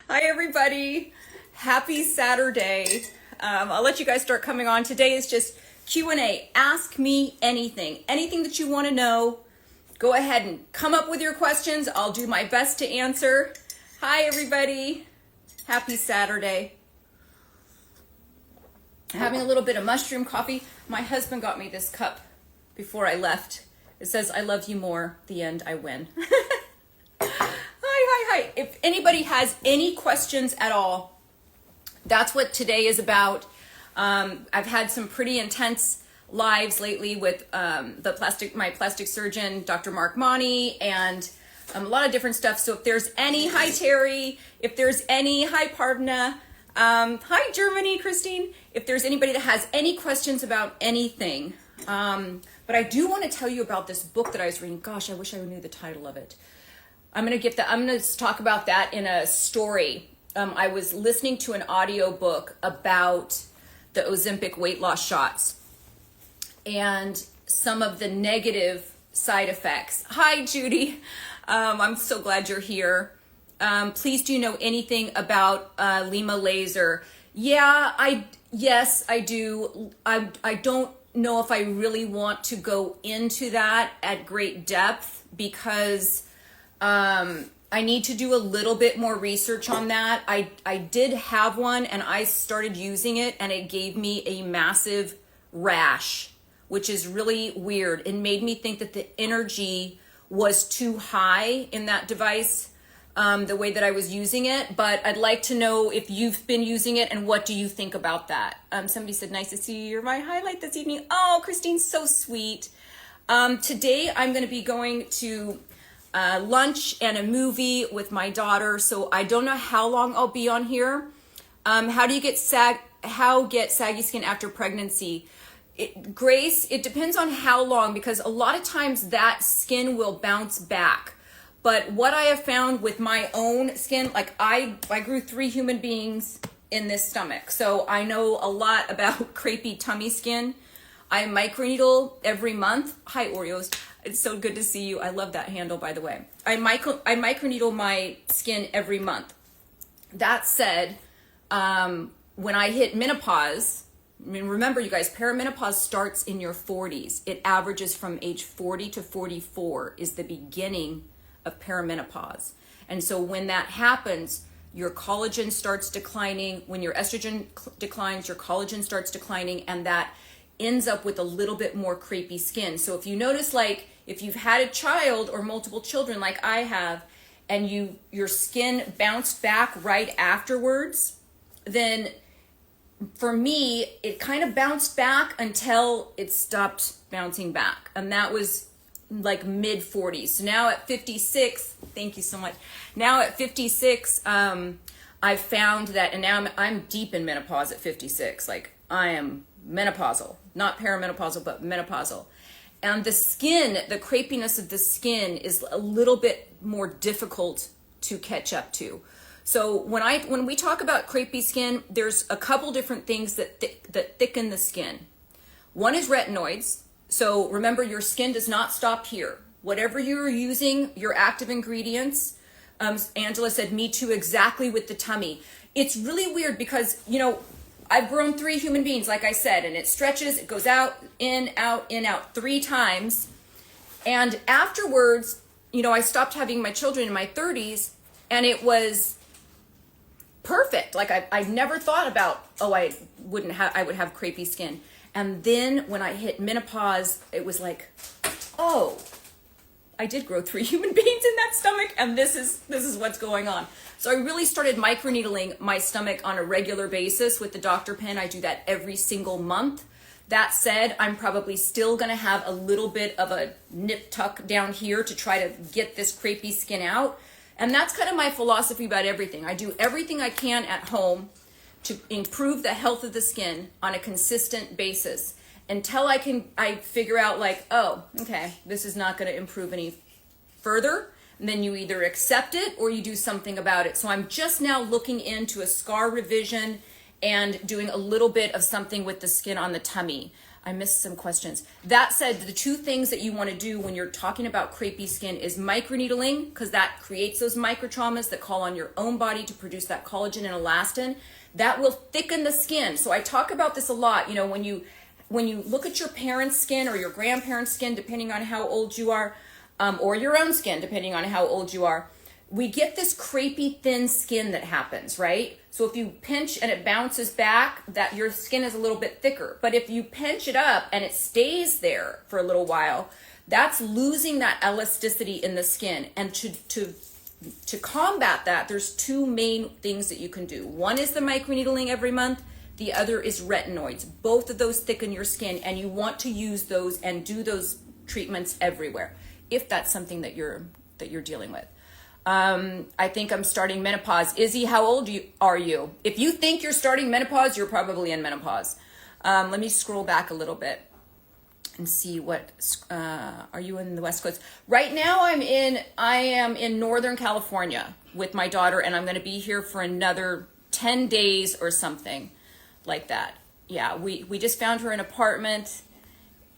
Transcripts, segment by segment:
Hi everybody, happy Saturday. I'll let you guys start coming on. Today is just Q&A. Ask me anything that you want to know. Go ahead and come up with your questions. I'll do my best to answer. Hi everybody, happy Saturday. Having a little bit of mushroom coffee. My husband got me this cup before I left. It says, "I love you more, the end, I win." Hi. If anybody has any questions at all, that's what today is about. I've had some pretty intense lives lately with my plastic surgeon, Dr. Mark Monty, and a lot of different stuff. So if there's any, hi Terry, if there's any, hi Parvna, hi Germany, Christine, if there's anybody that has any questions about anything. But I do want to tell you about this book that I was reading. Gosh, I wish I knew the title of it. I'm going to talk about that in a story. I was listening to an audio book about the Ozempic weight loss shots and some of the negative side effects. Hi, Judy. I'm so glad you're here. Please, do you know anything about Lima laser? Yes, I do. I don't know if I really want to go into that at great depth because I need to do a little bit more research on that. I did have one and I started using it and it gave me a massive rash, which is really weird. It made me think that the energy was too high in that device, the way that I was using it. But I'd like to know if you've been using it and what do you think about that? Somebody said, "Nice to see you. You're my highlight this evening." Oh, Christine's so sweet. Today I'm going to be going to lunch and a movie with my daughter, so I don't know how long I'll be on here. How get saggy skin after pregnancy? Grace, it depends on how long, because a lot of times that skin will bounce back. But what I have found with my own skin, like I grew 3 human beings in this stomach, so I know a lot about crepey tummy skin. I microneedle every month. Hi, Oreos. It's so good to see you. I love that handle, by the way. I microneedle my skin every month. That said, when I hit menopause, I mean, remember you guys, perimenopause starts in your 40s. It averages from age 40 to 44 is the beginning of perimenopause. And so when that happens, your collagen starts declining. When your estrogen declines, your collagen starts declining, and that ends up with a little bit more crepey skin. So if you notice, like if you've had a child or multiple children like I have, and your skin bounced back right afterwards, then for me, it kind of bounced back until it stopped bouncing back. And that was like mid-40s. So now at 56, thank you so much. Now at 56, I've found that, and now I'm deep in menopause at 56. Like I am menopausal, not perimenopausal, but menopausal. And the skin, the crepiness of the skin is a little bit more difficult to catch up to. So when we talk about crepey skin, there's a couple different things that thicken the skin. One is retinoids. So remember, your skin does not stop here. Whatever you're using, your active ingredients, Angela said, me too, exactly with the tummy. It's really weird because, I've grown 3 human beings, like I said, and it stretches, it goes out, in, out 3 times. And afterwards, I stopped having my children in my 30s, and it was perfect. Like I never thought about, I would have crepey skin. And then when I hit menopause, it was like, I did grow 3 human beings in that stomach, and this is what's going on. So I really started microneedling my stomach on a regular basis with the Dr. Pen. I do that every single month. That said, I'm probably still going to have a little bit of a nip tuck down here to try to get this crepey skin out. And that's kind of my philosophy about everything. I do everything I can at home to improve the health of the skin on a consistent basis until I figure out like, this is not going to improve any further. And then you either accept it or you do something about it. So I'm just now looking into a scar revision and doing a little bit of something with the skin on the tummy. I missed some questions. That said, the two things that you want to do when you're talking about crepey skin is microneedling, because that creates those microtraumas that call on your own body to produce that collagen and elastin. That will thicken the skin. So I talk about this a lot. You know, when you look at your parents' skin or your grandparents' skin, depending on how old you are, or your own skin, depending on how old you are, we get this crepey thin skin that happens, right? So if you pinch and it bounces back, that your skin is a little bit thicker. But if you pinch it up and it stays there for a little while, that's losing that elasticity in the skin. And to combat that, there's two main things that you can do. One is the microneedling every month. The other is retinoids. Both of those thicken your skin, and you want to use those and do those treatments everywhere, if that's something that you're dealing with. I think I'm starting menopause. Izzy, how old are you? If you think you're starting menopause, you're probably in menopause. Let me scroll back a little bit and see what, are you in the West Coast? Right now I am in Northern California with my daughter, and I'm going to be here for another 10 days or something like that. Yeah, we just found her an apartment,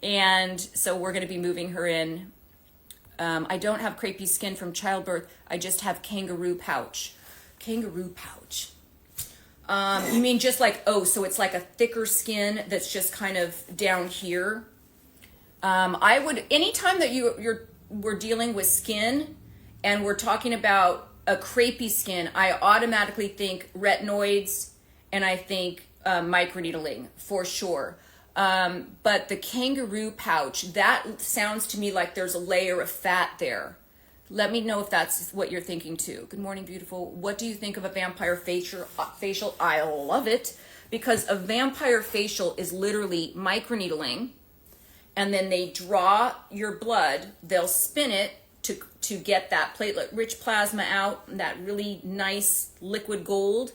and so we're going to be moving her in. I don't have crepey skin from childbirth. I just have kangaroo pouch. Kangaroo pouch. You mean just like, so it's like a thicker skin that's just kind of down here. I would, anytime that we're dealing with skin and we're talking about a crepey skin, I automatically think retinoids and I think microneedling for sure. But the kangaroo pouch, that sounds to me like there's a layer of fat there. Let me know if that's what you're thinking too. Good morning, beautiful. What do you think of a vampire facial? I love it, because a vampire facial is literally microneedling, and then they draw your blood, they'll spin it to get that platelet-rich plasma out, that really nice liquid gold.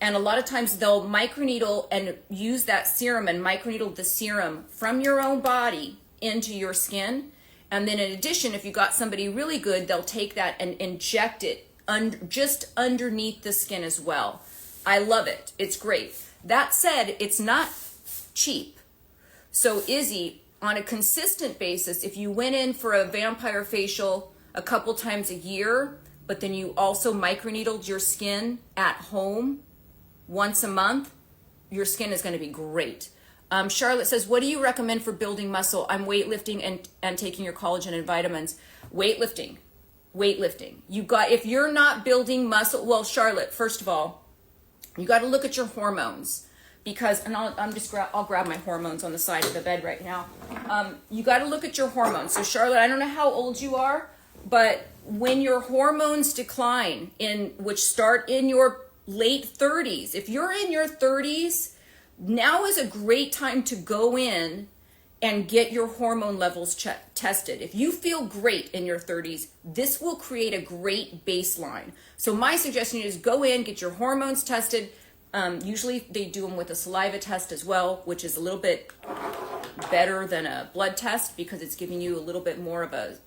And a lot of times they'll microneedle and use that serum and microneedle the serum from your own body into your skin. And then in addition, if you got somebody really good, they'll take that and inject it just underneath the skin as well. I love it. It's great. That said, it's not cheap. So Izzy, on a consistent basis, if you went in for a vampire facial a couple times a year, but then you also microneedled your skin at home once a month, your skin is going to be great. Charlotte says, what do you recommend for building muscle? I'm weightlifting and taking your collagen and vitamins. Weightlifting. If you're not building muscle, well, Charlotte, first of all, you got to look at your hormones, because, and I'll grab my hormones on the side of the bed right now. You got to look at your hormones. So Charlotte, I don't know how old you are, but when your hormones decline, which start in your late 30s, if you're in your 30s, now is a great time to go in and get your hormone levels tested. If you feel great in your 30s, this will create a great baseline. So my suggestion is go in, get your hormones tested. Usually they do them with a saliva test as well, which is a little bit better than a blood test, because it's giving you a little bit more of a,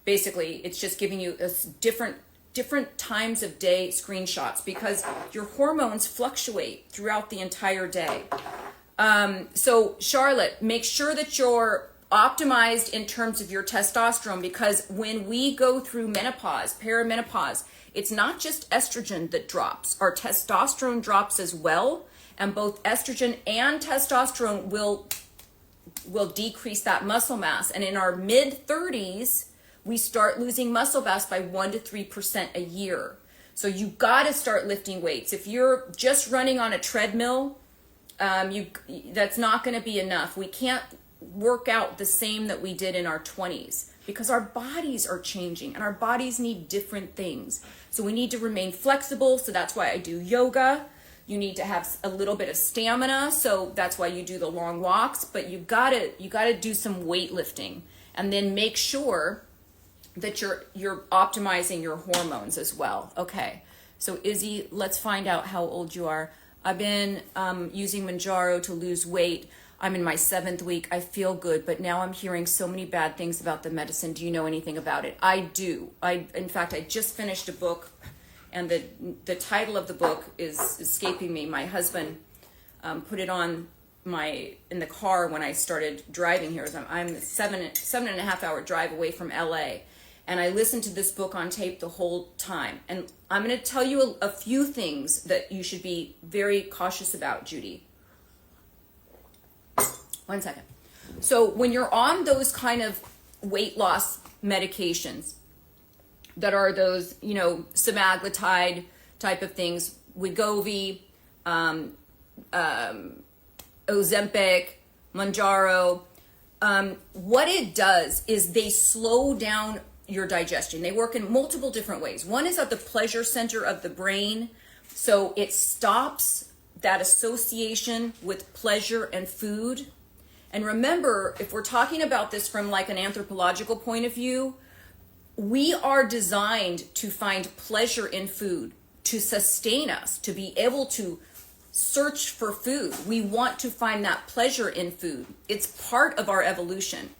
basically it's just giving you a different times of day screenshots, because your hormones fluctuate throughout the entire day. So Charlotte, make sure that you're optimized in terms of your testosterone, because when we go through menopause, perimenopause, it's not just estrogen that drops. Our testosterone drops as well, and both estrogen and testosterone will decrease that muscle mass. And in our mid-30s, we start losing muscle mass by 1 to 3% a year. So you got to start lifting weights. If you're just running on a treadmill, that's not going to be enough. We can't work out the same that we did in our 20s, because our bodies are changing and our bodies need different things. So we need to remain flexible. So that's why I do yoga. You need to have a little bit of stamina. So that's why you do the long walks, but you gotta do some weightlifting, and then make sure that you're optimizing your hormones as well. Okay, so Izzy, let's find out how old you are. I've been using Manjaro to lose weight. I'm in my 7th week. I feel good, but now I'm hearing so many bad things about the medicine. Do you know anything about it? I do. In fact, I just finished a book, and the title of the book is escaping me. My husband put it on in the car when I started driving here. I'm a 7.5 hour drive away from LA, and I listened to this book on tape the whole time. And I'm going to tell you a few things that you should be very cautious about, Judy. 1 second. So when you're on those kind of weight loss medications that are those, semaglutide type of things, Wegovy, Ozempic, Mounjaro, what it does is they slow down your digestion. They work in multiple different ways. One is at the pleasure center of the brain, so it stops that association with pleasure and food. And remember, if we're talking about this from like an anthropological point of view, we are designed to find pleasure in food, to sustain us, to be able to search for food. We want to find that pleasure in food. It's part of our evolution.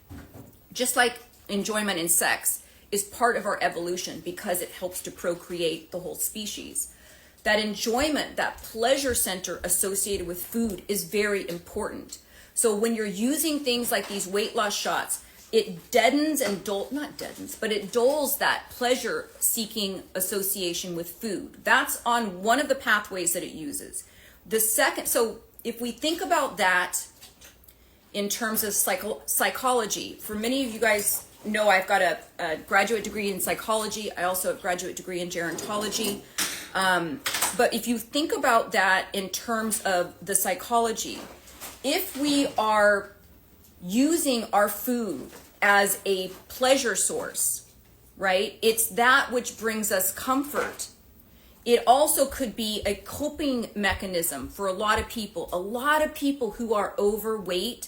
Just like enjoyment in sex is part of our evolution because it helps to procreate the whole species. That enjoyment, that pleasure center associated with food is very important. So when you're using things like these weight loss shots, it deadens and it dulls that pleasure seeking association with food. That's on one of the pathways that it uses. The second, so if we think about that in terms of psychology, for many of you guys know I've got a graduate degree in psychology. I also have a graduate degree in gerontology. But if you think about that in terms of the psychology, if we are using our food as a pleasure source, right? It's that which brings us comfort. It also could be a coping mechanism for a lot of people. A lot of people who are overweight,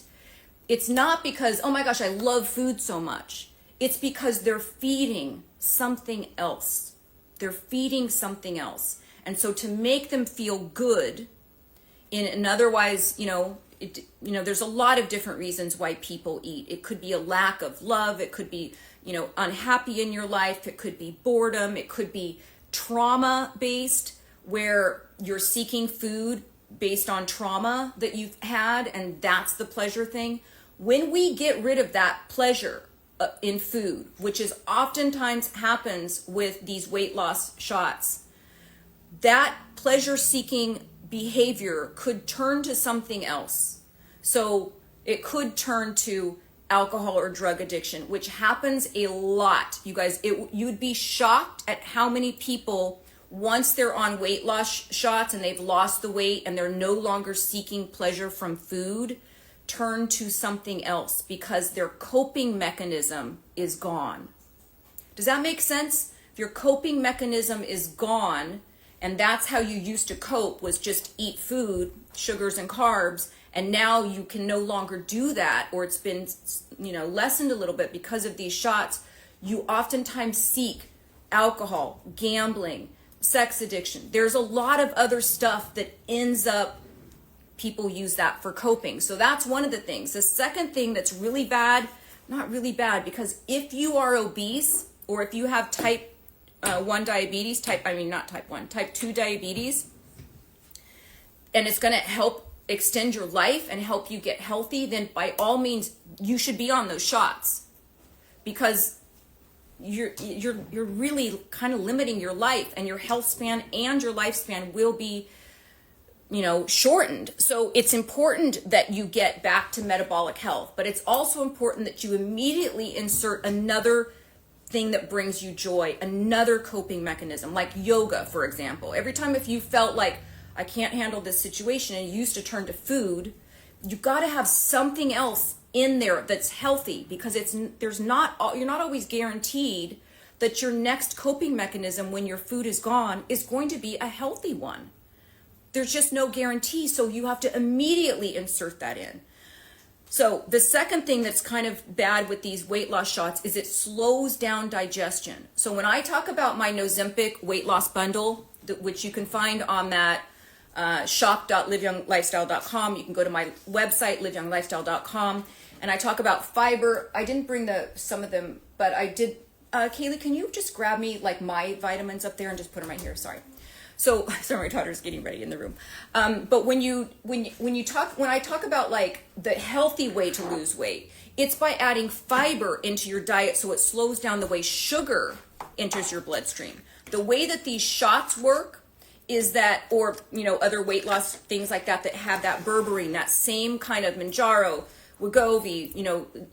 it's not because, oh my gosh, I love food so much. It's because they're feeding something else. They're feeding something else. And so to make them feel good in an otherwise, there's a lot of different reasons why people eat. It could be a lack of love. It could be, unhappy in your life. It could be boredom. It could be trauma based, where you're seeking food based on trauma that you've had, and that's the pleasure thing. When we get rid of that pleasure in food, which is oftentimes happens with these weight loss shots, that pleasure seeking behavior could turn to something else. So it could turn to alcohol or drug addiction, which happens a lot. You guys, you'd be shocked at how many people, once they're on weight loss shots and they've lost the weight and they're no longer seeking pleasure from food, turn to something else because their coping mechanism is gone. Does that make sense? If your coping mechanism is gone, and that's how you used to cope, was just eat food, sugars and carbs, and now you can no longer do that, or it's been, lessened a little bit because of these shots, you oftentimes seek alcohol, gambling, sex addiction. There's a lot of other stuff that ends up, people use that for coping. So that's one of the things. The second thing that's really bad, not really bad, because if you are obese, or if you have type 1 diabetes, type 2 diabetes, and it's going to help extend your life and help you get healthy, then by all means you should be on those shots, because you're really kind of limiting your life, and your health span and your lifespan will be shortened. So it's important that you get back to metabolic health, but it's also important that you immediately insert another thing that brings you joy, another coping mechanism, like yoga, for example. Every time if you felt like, I can't handle this situation, and you used to turn to food, you've got to have something else in there that's healthy, because you're not always guaranteed that your next coping mechanism when your food is gone is going to be a healthy one. There's just no guarantee, so you have to immediately insert that in. So the second thing that's kind of bad with these weight loss shots is it slows down digestion. So when I talk about my Ozempic weight loss bundle, which you can find on that shop.liveyounglifestyle.com, you can go to my website, liveyounglifestyle.com, and I talk about fiber. I didn't bring some of them, but I did. Kaylee, can you just grab me like my vitamins up there and just put them right here? Sorry. So sorry, my daughter's getting ready in the room. But when I talk about like the healthy way to lose weight, it's by adding fiber into your diet so it slows down the way sugar enters your bloodstream. The way that these shots work is that, or other weight loss things like that have that berberine, that same kind of Mounjaro, Wegovy,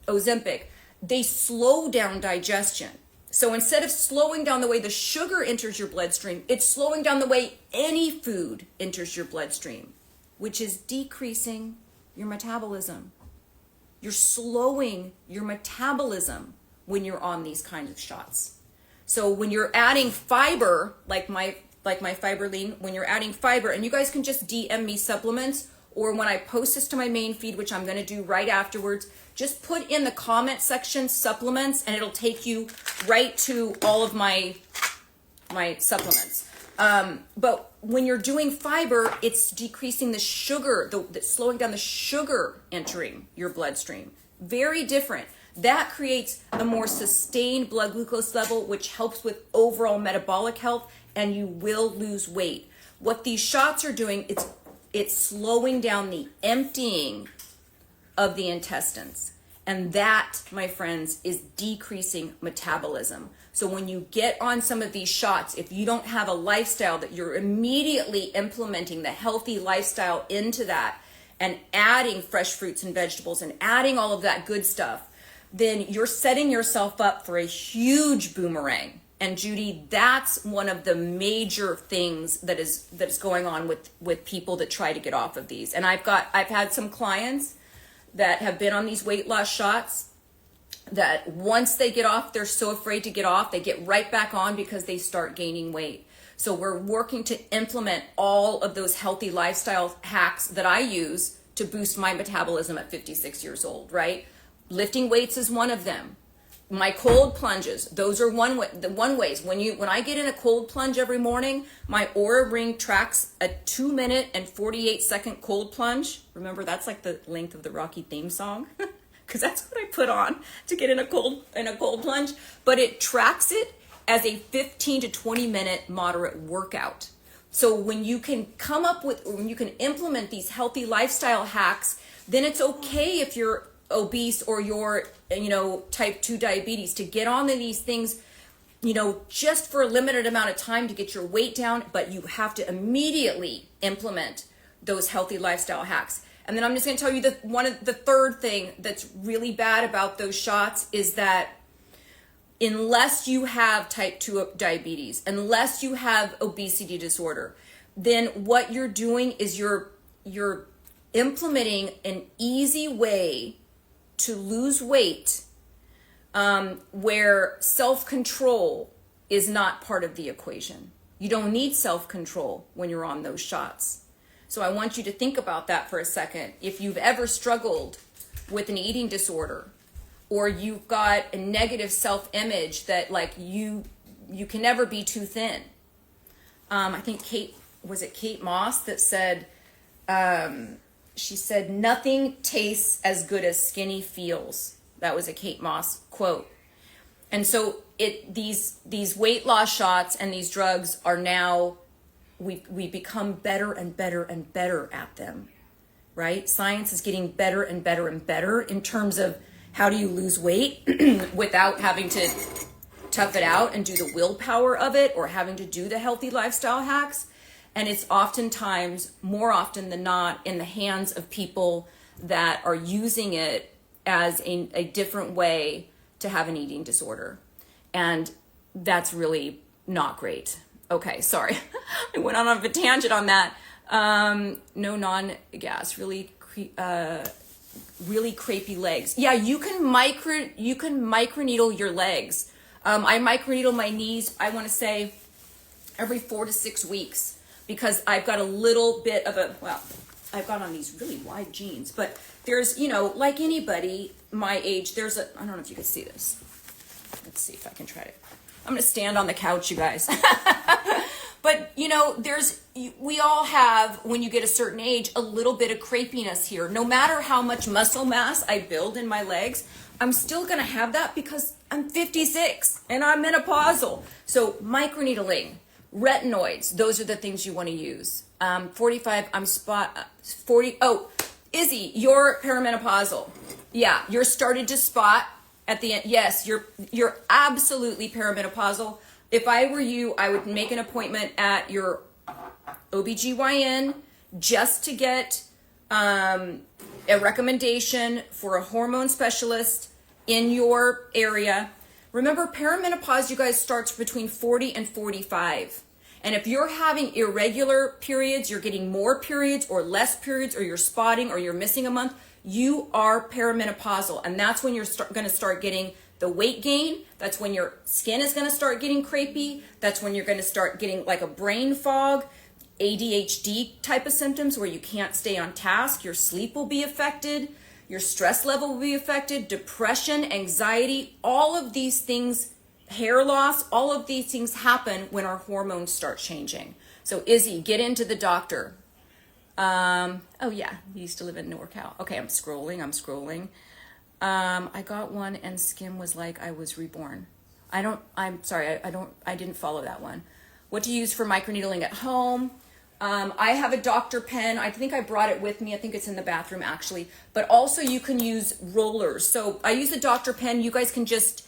Ozempic, they slow down digestion. So instead of slowing down the way the sugar enters your bloodstream, it's slowing down the way any food enters your bloodstream, which is decreasing your metabolism. You're slowing your metabolism when you're on these kinds of shots. So when you're adding fiber, like my Fiberline, when you're adding fiber, and you guys can just DM me supplements, or when I post this to my main feed, which I'm going to do right afterwards, just put in the comment section supplements, and it'll take you right to all of my supplements. But when you're doing fiber, it's decreasing the sugar, slowing down the sugar entering your bloodstream. Very different. That creates a more sustained blood glucose level, which helps with overall metabolic health, and you will lose weight. What these shots are doing, it's slowing down the emptying of the intestines. And that, my friends, is decreasing metabolism. So when you get on some of these shots, if you don't have a lifestyle that you're immediately implementing the healthy lifestyle into that and adding fresh fruits and vegetables and adding all of that good stuff, then you're setting yourself up for a huge boomerang. And Judy, that's one of the major things that is going on with people that try to get off of these. And I've had some clients that have been on these weight loss shots that once they get off, they're so afraid to get off, they get right back on because they start gaining weight. So we're working to implement all of those healthy lifestyle hacks that I use to boost my metabolism at 56 years old, right? Lifting weights is one of them. My cold plunges, those are one ways. When I get in a cold plunge every morning, my Oura Ring tracks a 2 minute and 48 second cold plunge. Remember, that's like the length of the Rocky theme song, because that's what I put on to get in a cold plunge. But it tracks it as a 15 to 20 minute moderate workout. So when you can implement these healthy lifestyle hacks, then it's okay if you're obese or you're type 2 diabetes to get on to these things just for a limited amount of time to get your weight down, but you have to immediately implement those healthy lifestyle hacks. And then I'm just going to tell you the third thing that's really bad about those shots is that unless you have type 2 diabetes, unless you have obesity disorder, then what you're doing is you're implementing an easy way to lose weight where self-control is not part of the equation. You don't need self-control when you're on those shots. So I want you to think about that for a second. If you've ever struggled with an eating disorder, or you've got a negative self-image that like you can never be too thin. I think Kate Moss that said, she said, nothing tastes as good as skinny feels. That was a Kate Moss quote. And so these weight loss shots and these drugs are now, we become better and better and better at them, right? Science is getting better and better and better in terms of how do you lose weight without having to tough it out and do the willpower of it, or having to do the healthy lifestyle hacks. And it's oftentimes, more often than not, in the hands of people that are using it as a different way to have an eating disorder. And that's really not great. Okay, sorry. I went on a tangent on that. No non-gas, really crepey legs. Yeah, you can microneedle your legs. I microneedle my knees, I want to say, every 4 to 6 weeks. Because I've got a little bit of I've got on these really wide jeans, but there's, like anybody my age, I don't know if you can see this. Let's see if I can try it. I'm going to stand on the couch, you guys. But, we all have, when you get a certain age, a little bit of crepiness here. No matter how much muscle mass I build in my legs, I'm still going to have that because I'm 56 and I'm menopausal. So microneedling, Retinoids, those are the things you want to use. 45, I'm 40. Oh, Izzy, you're perimenopausal. Yeah, you're started to spot at the end. Yes, you're absolutely perimenopausal. If I were you, I would make an appointment at your OBGYN just to get a recommendation for a hormone specialist in your area. Remember, perimenopause, you guys, starts between 40 and 45. And if you're having irregular periods, you're getting more periods or less periods, or you're spotting, or you're missing a month, you are perimenopausal. And that's when you're going to start getting the weight gain. That's when your skin is going to start getting crepey. That's when you're going to start getting like a brain fog, ADHD type of symptoms where you can't stay on task. Your sleep will be affected. Your stress level will be affected. Depression, anxiety, all of these things, hair loss, all of these things happen when our hormones start changing. So Izzy, get into the doctor. Oh yeah, you used to live in NorCal. Okay, I'm scrolling. I got one and skin was like I was reborn. I'm sorry, I didn't follow that one. What to use for microneedling at home? I have a doctor pen. I think I brought it with me. I think it's in the bathroom actually. But also you can use rollers. So I use a doctor pen. You guys can just,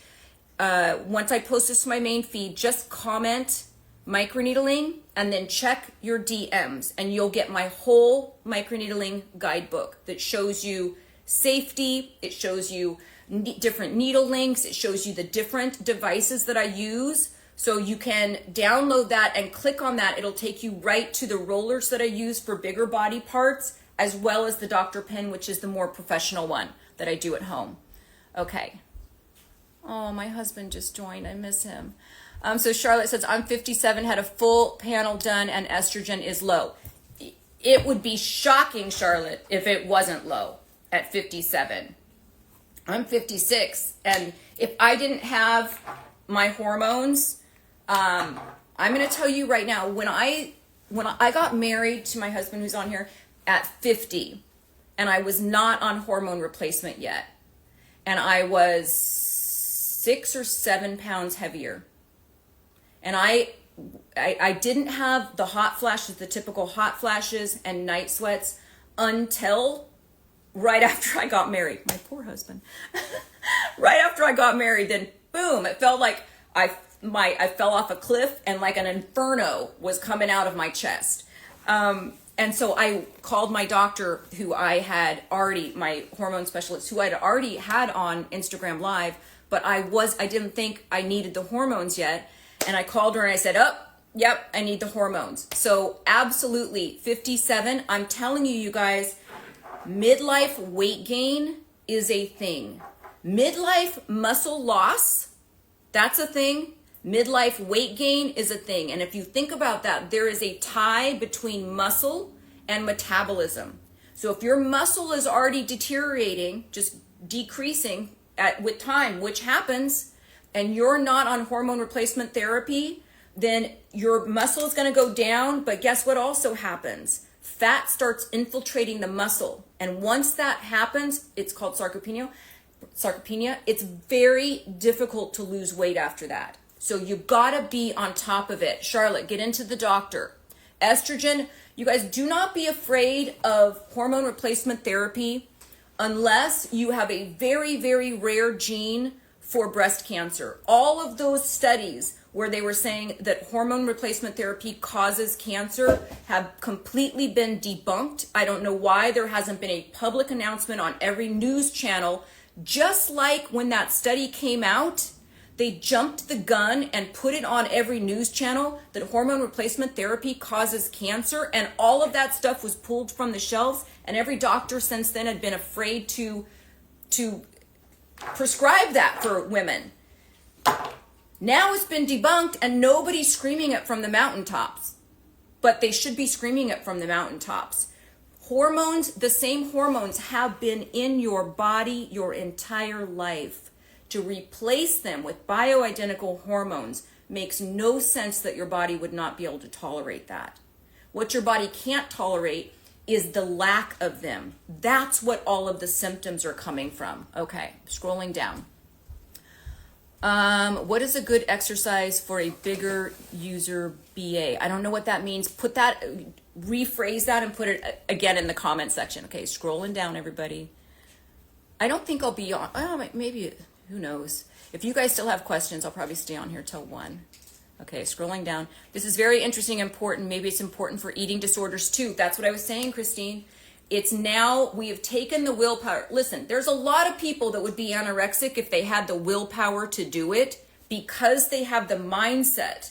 once I post this to my main feed, just comment microneedling and then check your DMs and you'll get my whole microneedling guidebook that shows you safety. It shows you different needle links. It shows you the different devices that I use. So you can download that and click on that. It'll take you right to the rollers that I use for bigger body parts, as well as the doctor pen, which is the more professional one that I do at home. Okay. Oh, my husband just joined. I miss him. So Charlotte says, I'm 57, had a full panel done, and estrogen is low. It would be shocking, Charlotte, if it wasn't low at 57. I'm 56, and if I didn't have my hormones, I'm going to tell you right now, when I got married to my husband who's on here at 50, and I was not on hormone replacement yet, and I was 6 or 7 pounds heavier, and I didn't have the hot flashes, the typical hot flashes and night sweats until right after I got married. My poor husband. Right after I got married, then boom, it felt like I fell off a cliff and like an inferno was coming out of my chest. And so I called my doctor who I had already, my hormone specialist who I'd already had on Instagram Live, but I didn't think I needed the hormones yet. And I called her and I said, oh, yep, I need the hormones. So absolutely, 57, I'm telling you, you guys, midlife weight gain is a thing. Midlife muscle loss, that's a thing. Midlife weight gain is a thing. And if you think about that, there is a tie between muscle and metabolism. So if your muscle is already deteriorating, just decreasing with time, which happens, and you're not on hormone replacement therapy, then your muscle is going to go down. But guess what also happens? Fat starts infiltrating the muscle. And once that happens, it's called sarcopenia. It's very difficult to lose weight after that. So you gotta be on top of it. Charlotte, get into the doctor. Estrogen, you guys, do not be afraid of hormone replacement therapy unless you have a very, very rare gene for breast cancer. All of those studies where they were saying that hormone replacement therapy causes cancer have completely been debunked. I don't know why there hasn't been a public announcement on every news channel. Just like when that study came out, they jumped the gun and put it on every news channel that hormone replacement therapy causes cancer, and all of that stuff was pulled from the shelves, and every doctor since then had been afraid to prescribe that for women. Now it's been debunked and nobody's screaming it from the mountaintops, but they should be screaming it from the mountaintops. Hormones, the same hormones have been in your body your entire life. To replace them with bioidentical hormones makes no sense that your body would not be able to tolerate that. What your body can't tolerate is the lack of them. That's what all of the symptoms are coming from. Okay, scrolling down. What is a good exercise for a bigger user BA? I don't know what that means. Rephrase that and put it again in the comment section. Okay, scrolling down, everybody. I don't think I'll be on, maybe, who knows. If you guys still have questions, I'll probably stay on here till 1. Okay, scrolling down. This is very interesting, important. Maybe it's important for eating disorders too. That's what I was saying, Christine. It's now, we have taken the willpower. Listen, there's a lot of people that would be anorexic if they had the willpower to do it, because they have the mindset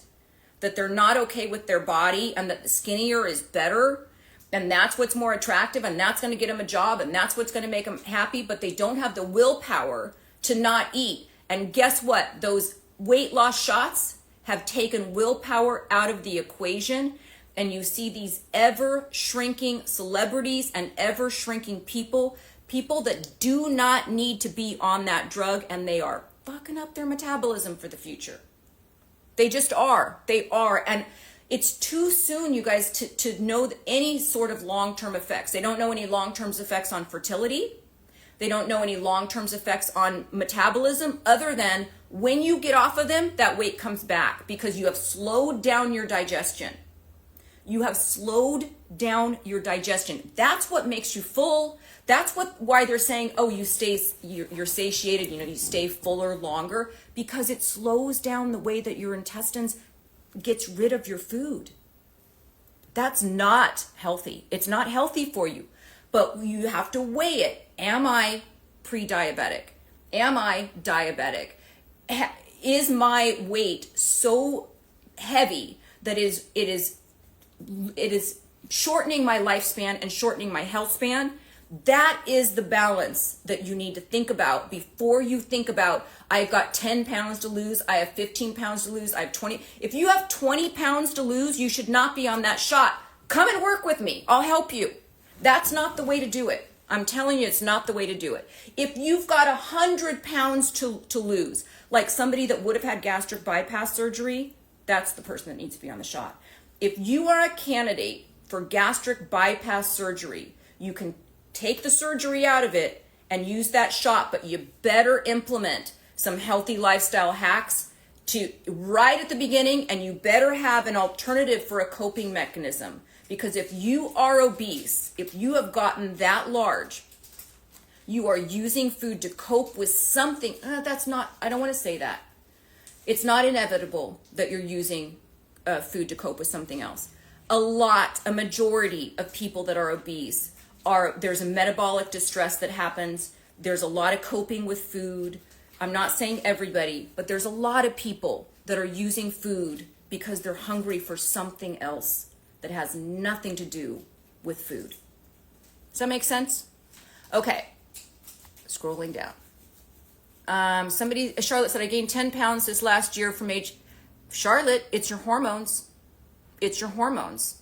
that they're not okay with their body and that the skinnier is better, and that's what's more attractive, and that's going to get them a job, and that's what's going to make them happy, but they don't have the willpower to not eat. And guess what? Those weight loss shots have taken willpower out of the equation, and you see these ever shrinking celebrities and ever shrinking people that do not need to be on that drug, and they are fucking up their metabolism for the future. They just are. They are. And it's too soon, you guys, to know any sort of long-term effects. They don't know any long-term effects on fertility. They don't know any long-term effects on metabolism, other than when you get off of them, that weight comes back because you have slowed down your digestion. You have slowed down your digestion. That's what makes you full. That's why they're saying, oh, you're satiated, you stay fuller longer, because it slows down the way that your intestines gets rid of your food. That's not healthy. It's not healthy for you. But you have to weigh it. Am I pre-diabetic? Am I diabetic? Is my weight so heavy that it is shortening my lifespan and shortening my health span? That is the balance that you need to think about before you think about, I've got 10 pounds to lose, I have 15 pounds to lose, I have 20. If you have 20 pounds to lose, you should not be on that shot. Come and work with me. I'll help you. That's not the way to do it. I'm telling you, it's not the way to do it. If you've got 100 pounds to lose, like somebody that would have had gastric bypass surgery, that's the person that needs to be on the shot. If you are a candidate for gastric bypass surgery, you can take the surgery out of it and use that shot, but you better implement some healthy lifestyle hacks right at the beginning, and you better have an alternative for a coping mechanism. Because if you are obese, if you have gotten that large, you are using food to cope with something. I don't want to say that. It's not inevitable that you're using food to cope with something else. A majority of people that are obese there's a metabolic distress that happens. There's a lot of coping with food. I'm not saying everybody, but there's a lot of people that are using food because they're hungry for something else that has nothing to do with food. Does that make sense? Okay, scrolling down. Charlotte said, I gained 10 pounds this last year from age. Charlotte, it's your hormones. It's your hormones.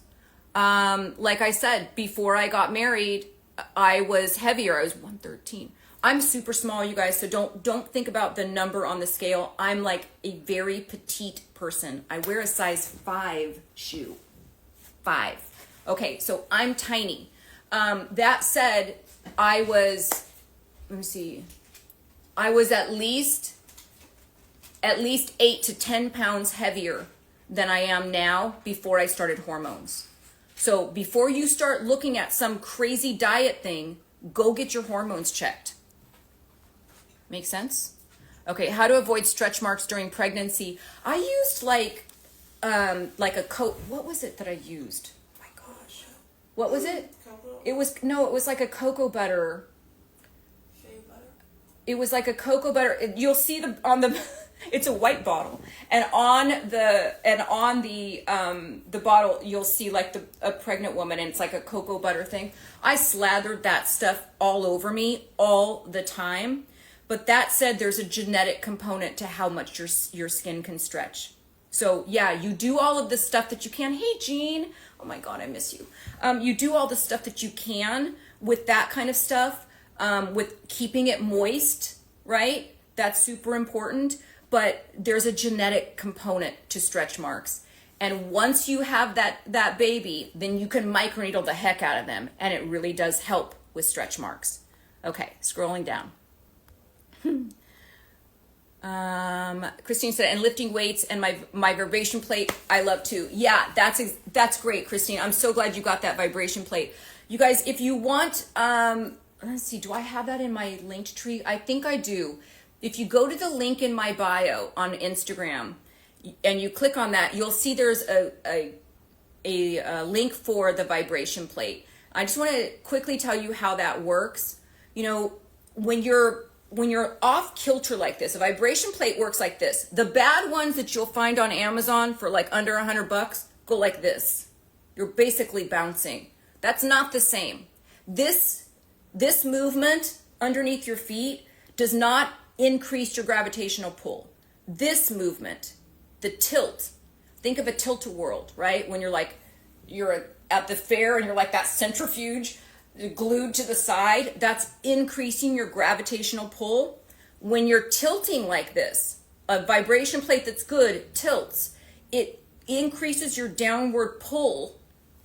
Like I said, before I got married, I was heavier. I was 113. I'm super small, you guys, so don't think about the number on the scale. I'm like a very petite person. I wear a size 5 shoe. 5. Okay, so I'm tiny. That said, I was at least 8 to 10 pounds heavier than I am now before I started hormones. So before you start looking at some crazy diet thing, go get your hormones checked. Make sense? Okay, how to avoid stretch marks during pregnancy. I used like a coat. What was it that I used? Oh my gosh. What was it? Cocoa? It was like a cocoa butter. Shea butter? It was like a cocoa butter. You'll see it's a white bottle, and on the bottle you'll see like a pregnant woman, and it's like a cocoa butter thing. I slathered that stuff all over me all the time. But that said, there's a genetic component to how much your skin can stretch. So yeah, you do all of the stuff that you can. Hey Jean, oh my God, I miss you. You do all the stuff that you can with that kind of stuff, with keeping it moist, right? That's super important. But there's a genetic component to stretch marks. And once you have that baby, then you can microneedle the heck out of them. And it really does help with stretch marks. Okay, scrolling down. Christine said, and lifting weights and my vibration plate, I love too. Yeah, that's great, Christine. I'm so glad you got that vibration plate. You guys, if you want, let's see, do I have that in my linked tree? I think I do. If you go to the link in my bio on Instagram and you click on that, you'll see there's a link for the vibration plate. I just want to quickly tell you how that works. You know, when you're off kilter like this, a vibration plate works like this. The bad ones that you'll find on Amazon for like under $100 go like this. You're basically bouncing. That's not the same. This movement underneath your feet does not increase your gravitational pull. This movement, the tilt, think of a tilt-a-whirl, right? When you're at the fair and you're like that centrifuge glued to the side, that's increasing your gravitational pull. When you're tilting like this, a vibration plate that's good tilts, it increases your downward pull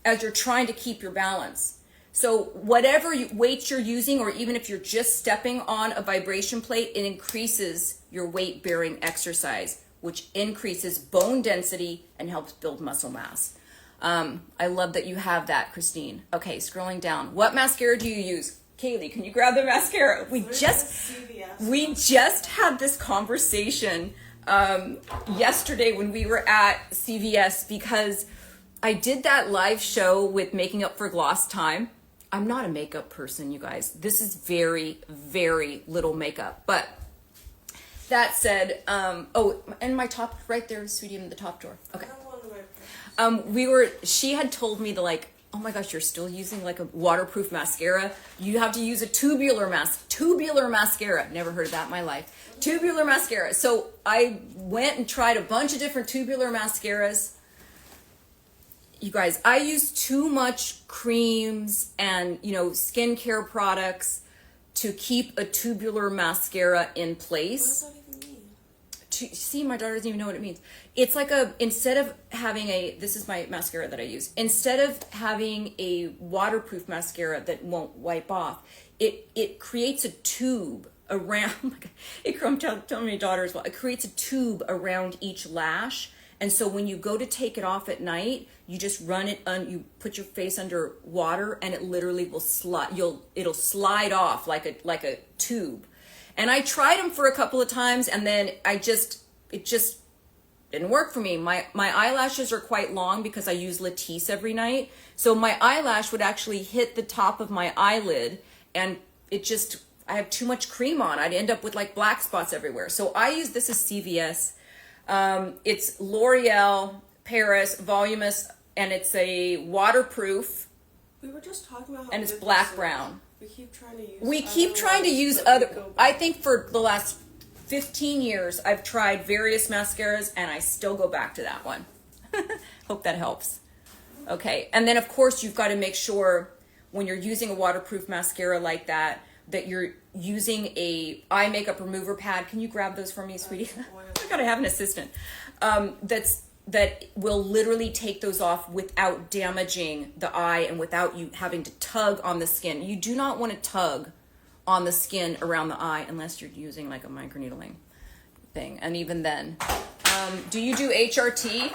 as you're trying to keep your balance. So whatever weights you're using, or even if you're just stepping on a vibration plate, it increases your weight bearing exercise, which increases bone density and helps build muscle mass. I love that you have that, Christine. Okay, scrolling down. What mascara do you use? Kaylee, can you grab the mascara? We just had this conversation yesterday when we were at CVS, because I did that live show with Making Up for Lost Time. I'm not a makeup person, you guys. This is very, very little makeup. But that said, oh, and my top right there, sweetie, in the top drawer. Okay. She had told me oh my gosh, you're still using like a waterproof mascara. You have to use a tubular mascara. Never heard of that in my life. Tubular mascara. So I went and tried a bunch of different tubular mascaras. You guys, I use too much creams and, skincare products to keep a tubular mascara in place. What does that even mean? See, my daughter doesn't even know what it means. It's like instead of having this is my mascara that I use. Instead of having a waterproof mascara that won't wipe off, it creates a tube around, I'm telling my daughter as well, it creates a tube around each lash. And so when you go to take it off at night, you just run it you put your face under water, and it literally will it'll slide off like a tube. And I tried them for a couple of times, and then it just didn't work for me. My eyelashes are quite long because I use Latisse every night. So my eyelash would actually hit the top of my eyelid, and I have too much cream on. I'd end up with like black spots everywhere. So I use this as CVS. It's L'Oreal Paris Voluminous, and it's a waterproof. We were just talking about how and it's black brown. We keep trying to use other. I think for the last 15 years, I've tried various mascaras, and I still go back to that one. Hope that helps. Okay, and then of course you've got to make sure when you're using a waterproof mascara like that you're using a eye makeup remover pad. Can you grab those for me, sweetie? I gotta have an assistant. That will literally take those off without damaging the eye and without you having to tug on the skin. You do not want to tug on the skin around the eye unless you're using like a microneedling thing. And even then, do you do HRT?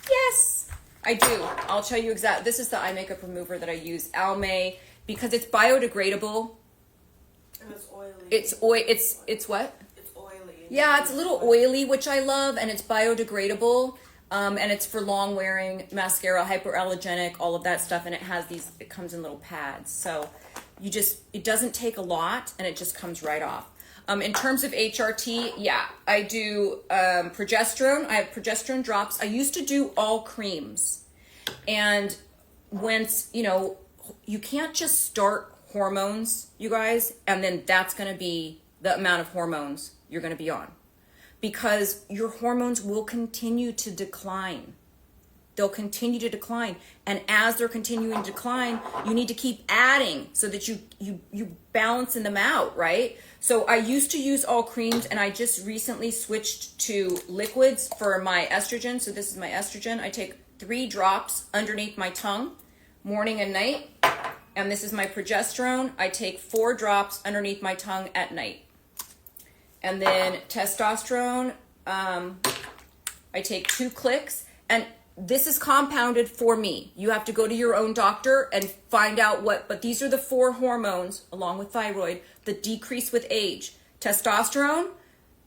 Yes, I do. I'll tell you exactly. This is the eye makeup remover that I use, Almay, because it's biodegradable. And it's oily. It's what? It's oily. Yeah, it's a little oily, which I love, and it's biodegradable. And it's for long wearing mascara, hypoallergenic, all of that stuff. And it comes in little pads. So it doesn't take a lot, and it just comes right off. In terms of HRT, yeah, I do progesterone. I have progesterone drops. I used to do all creams. And you can't just start hormones, you guys, and then that's going to be the amount of hormones you're going to be on. Because your hormones will continue to decline. They'll continue to decline. And as they're continuing to decline, you need to keep adding so that you balancing them out, right? So I used to use all creams, and I just recently switched to liquids for my estrogen. So this is my estrogen. I take 3 drops underneath my tongue, morning and night. And this is my progesterone. I take 4 drops underneath my tongue at night. And then testosterone, I take 2 clicks, and this is compounded for me. You have to go to your own doctor and find out but these are the 4 hormones, along with thyroid, that decrease with age. Testosterone,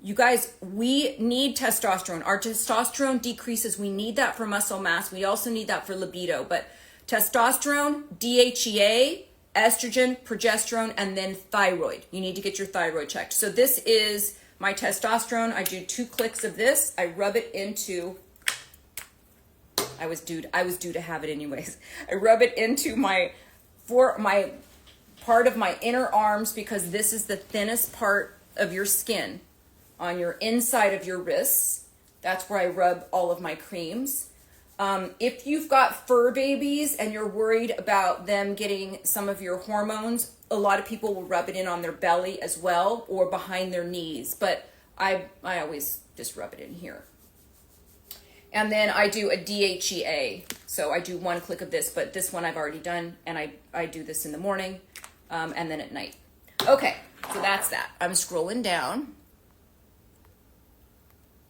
you guys, we need testosterone. Our testosterone decreases. We need that for muscle mass. We also need that for libido. But testosterone, DHEA, estrogen, progesterone, and then thyroid. You need to get your thyroid checked. So this is my testosterone. I do 2 clicks of this. I rub it into, I was due to have it anyways. I rub it into my part of my inner arms, because this is the thinnest part of your skin on your inside of your wrists. That's where I rub all of my creams. If you've got fur babies and you're worried about them getting some of your hormones, a lot of people will rub it in on their belly as well, or behind their knees. But I always just rub it in here. And then I do a DHEA. So I do 1 click of this, but this one I've already done, and I do this in the morning and then at night. Okay, so that's that. I'm scrolling down.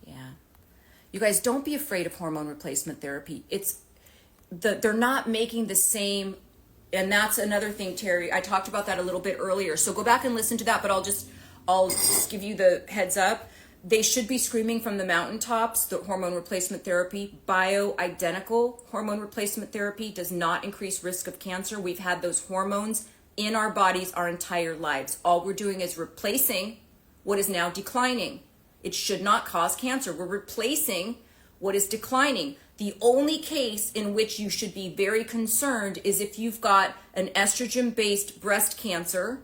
Yeah. You guys, don't be afraid of hormone replacement therapy. They're not making the same, and that's another thing, Terry. I talked about that a little bit earlier. So go back and listen to that, but I'll just give you the heads up. They should be screaming from the mountaintops, the hormone replacement therapy. Bioidentical hormone replacement therapy does not increase risk of cancer. We've had those hormones in our bodies our entire lives. All we're doing is replacing what is now declining. It should not cause cancer. We're replacing what is declining. The only case in which you should be very concerned is if you've got an estrogen-based breast cancer,